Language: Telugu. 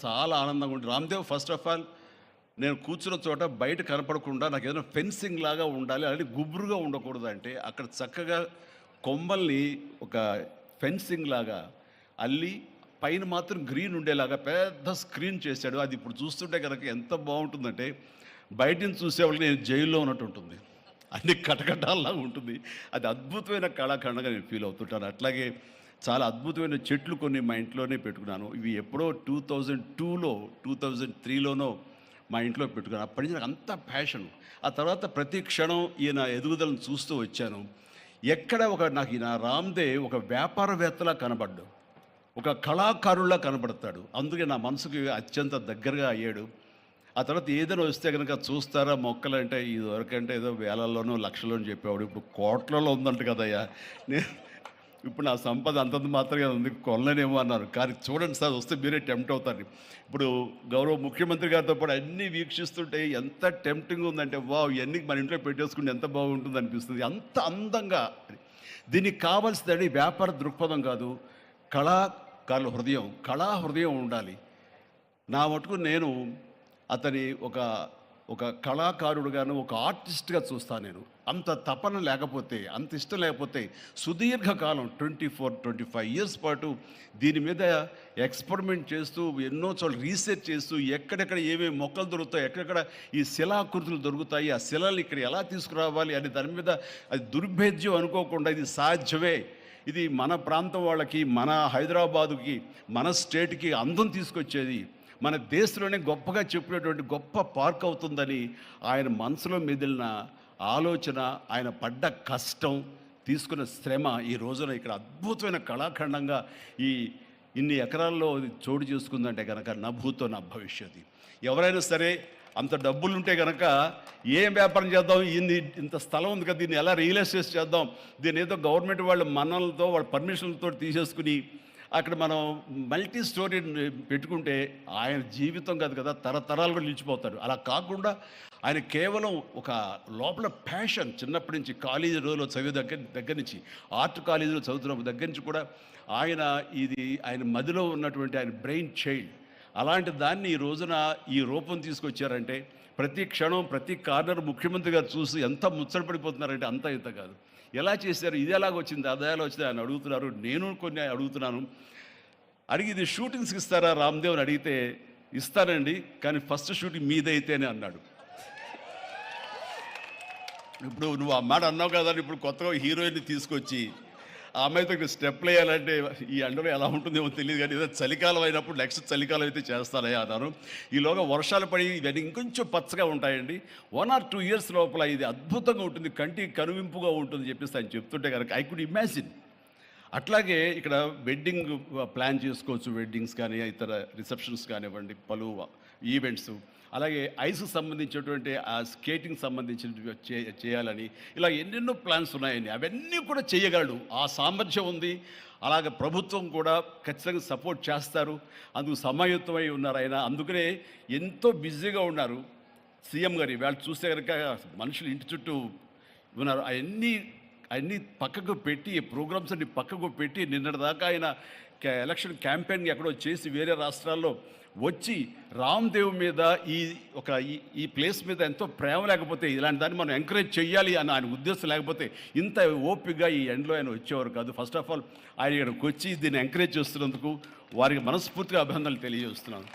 చాలా ఆనందంగా ఉంటుంది. రామ్‌దేవ్ ఫస్ట్ ఆఫ్ ఆల్ నేను కూర్చున్న చోట బయట కనపడకుండా నాకు ఏదైనా ఫెన్సింగ్ లాగా ఉండాలి. అలాగే గుబురుగా ఉండకూడదు అంటే అక్కడ చక్కగా కొమ్మల్ని ఒక ఫెన్సింగ్ లాగా అల్లి పైన మాత్రం గ్రీన్ ఉండేలాగా పెద్ద స్క్రీన్ చేశాడు. అది ఇప్పుడు చూస్తుంటే కనుక ఎంత బాగుంటుందంటే బయట నుంచి చూసేవాళ్ళకి నేను జైల్లో ఉన్నట్టు ఉంటుంది. అన్ని కటకటాల్లాగా ఉంటుంది. అది అద్భుతమైన కళాఖండంగా నేను ఫీల్ అవుతుంటాను. అట్లాగే చాలా అద్భుతమైన చెట్లు కొన్ని మా ఇంట్లోనే పెట్టుకున్నాను. ఇవి ఎప్పుడో 2002లో 2003లోనో మా ఇంట్లో పెట్టుకున్నాను. అప్పటి నుంచి నాకు అంత ప్యాషన్. ఆ తర్వాత ప్రతి క్షణం ఈయన ఎదుగుదలను చూస్తూ వచ్చాను. ఎక్కడ నాకు ఈయన రామ్‌దేవ్ ఒక వ్యాపారవేత్తలా కనబడ్డు. ఒక కళాకారుల్లా కనబడతాడు. అందుకే నా మనసుకి అత్యంత దగ్గరగా అయ్యాడు. ఆ తర్వాత ఏదైనా వస్తే కనుక చూస్తారా మొక్కలంటే ఇదివరకంటే ఏదో వేలల్లోనో లక్షల్లోనో చెప్పేవాడు. ఇప్పుడు కోట్లలో ఉందంట కదయ్యా. నేను ఇప్పుడు నా సంపద అంతంత మాత్రమే ఉంది, కొనలేనేమో అన్నారు. కానీ చూడండి సార్, వస్తే మీరే టెంప్ట్ అవుతారు. ఇప్పుడు గౌరవ ముఖ్యమంత్రి గారితో పాటు అన్నీ వీక్షిస్తుంటే ఎంత టెంప్టింగ్ ఉందంటే వావ్, ఇవన్నీ మన ఇంట్లో పెట్టేసుకుంటే ఎంత బాగుంటుంది అనిపిస్తుంది. అంత అందంగా దీనికి కావాల్సిందండి వ్యాపార దృక్పథం కాదు, కళాకారుల హృదయం, కళా హృదయం ఉండాలి. నా మటుకు నేను అతని ఒక కళాకారుడుగాను, ఒక ఆర్టిస్ట్గా చూస్తాను నేను. అంత తపన లేకపోతే, అంత ఇష్టం లేకపోతే సుదీర్ఘకాలం 24-25 ఇయర్స్ పాటు దీని మీద ఎక్స్పెరిమెంట్ చేస్తూ ఎన్నో చోట్ల రీసెర్చ్ చేస్తూ ఎక్కడెక్కడ ఏమేమి మొక్కలు దొరుకుతాయి, ఎక్కడెక్కడ ఈ శిలాకృతులు దొరుకుతాయి, ఆ శిలలు ఇక్కడ ఎలా తీసుకురావాలి అని దాని మీద అది దుర్భేద్యం అనుకోకుండా ఇది సాధ్యమే, ఇది మన ప్రాంతం వాళ్ళకి, మన హైదరాబాదుకి, మన స్టేట్కి అందం తీసుకొచ్చేది, మన దేశంలోనే గొప్పగా చెప్పినటువంటి గొప్ప పార్క్ అవుతుందని ఆయన మనసులో మెదిలిన ఆలోచన, ఆయన పడ్డ కష్టం, తీసుకున్న శ్రమ ఈ రోజున ఇక్కడ అద్భుతమైన కళాఖండంగా ఇన్ని ఎకరాల్లో చోటు చేసుకుందంటే కనుక నా భూతో నా భవిష్యత్తు. ఎవరైనా సరే అంత డబ్బులుంటే కనుక ఏం వ్యాపారం చేద్దాం, ఇంత స్థలం ఉంది కదా, దీన్ని ఎలా రియల్ ఎస్టేట్ చేద్దాం, దీన్ని ఏదో గవర్నమెంట్ వాళ్ళ మన్నలతో వాళ్ళ పర్మిషన్లతో తీసేసుకుని అక్కడ మనం మల్టీ స్టోరీ పెట్టుకుంటే ఆయన జీవితం కాదు కదా, తరతరాలుగా నిలిచిపోతాడు. అలా కాకుండా ఆయన కేవలం ఒక లోపల ప్యాషన్, చిన్నప్పటి నుంచి కాలేజీ రోజులో చదివే దగ్గర నుంచి, ఆర్ట్ కాలేజీలో చదువుతున్న దగ్గర నుంచి కూడా ఆయన మదిలో ఉన్నటువంటి ఆయన బ్రెయిన్ చైల్డ్. అలాంటి దాన్ని ఈ రోజున ఈ రూపం తీసుకొచ్చారంటే ప్రతి క్షణం ప్రతి కార్నర్ ముఖ్యమంత్రి గారు చూసి ఎంత ముచ్చటపడిపోతున్నారంటే అంత ఇంత కాదు. ఎలా చేశారు, ఇది ఎలాగొచ్చింది, అది ఎలా వచ్చింది అని అడుగుతున్నారు. నేను కొన్ని అడుగుతున్నాను. అడిగి ఇది షూటింగ్స్కి ఇస్తారా రామ్‌దేవ్ అని అడిగితే ఇస్తానండి, కానీ ఫస్ట్ షూటింగ్ మీదైతేనే అన్నాడు. ఇప్పుడు నువ్వు ఆ మాట అన్నావు కదా, ఇప్పుడు కొత్తగా హీరోయిన్ని తీసుకొచ్చి ఆ అమ్మాయితో ఇక్కడ స్టెప్లు వేయాలంటే ఈ ఎండలో ఎలా ఉంటుందేమో తెలియదు, కానీ ఏదో చలికాలం అయినప్పుడు నెక్స్ట్ చలికాలం అయితే చేస్తానయ్యా అన్నాను. ఈలోగా వర్షాలు పడి ఇవన్నీ ఇంకొంచెం పచ్చగా ఉంటాయండి, 1 or 2 ఇయర్స్ లోపల ఇది అద్భుతంగా ఉంటుంది, కంటికి కనువింపుగా ఉంటుంది చెప్పేసి ఆయన చెప్తుంటే కనుక ఐ కుడ్ ఇమాజిన్. అట్లాగే ఇక్కడ వెడ్డింగ్ ప్లాన్ చేసుకోవచ్చు, వెడ్డింగ్స్ కానీ ఇతర రిసెప్షన్స్ కానివ్వండి, పలు ఈవెంట్స్, అలాగే ఐస్కి సంబంధించినటువంటి ఆ స్కేటింగ్ సంబంధించిన చేయాలని ఇలా ఎన్నెన్నో ప్లాన్స్ ఉన్నాయండి. అవన్నీ కూడా చేయగలడు, ఆ సామర్థ్యం ఉంది. అలాగే ప్రభుత్వం కూడా ఖచ్చితంగా సపోర్ట్ చేస్తారు, అందుకు సమాయుత్తమై ఉన్నారు ఆయన. అందుకనే ఎంతో బిజీగా ఉన్నారు సీఎం గారు. వాళ్ళు చూస్తే కనుక మనుషులు ఇంటి చుట్టూ ఉన్నారు. అవన్నీ పక్కకు పెట్టి, ప్రోగ్రామ్స్ అన్ని పక్కకు పెట్టి నిన్నటిదాకా ఆయన ఎలక్షన్ క్యాంపెయిన్ ఎక్కడో చేసి వేరే రాష్ట్రాల్లో వచ్చి రామ్‌దేవ్ మీద ఈ ప్లేస్ మీద ఎంతో ప్రేమ లేకపోతే, ఇలాంటి దాన్ని మనం ఎంకరేజ్ చేయాలి అని ఆయన ఉద్దేశం లేకపోతే ఇంత ఓపికగా ఈ ఎండ్లో ఆయన వచ్చేవారు కాదు. ఫస్ట్ ఆఫ్ ఆల్ ఆయన ఇక్కడికి వచ్చి దీన్ని ఎంకరేజ్ చేస్తున్నందుకు వారికి మనస్ఫూర్తిగా అభినందనలు తెలియజేస్తున్నాను.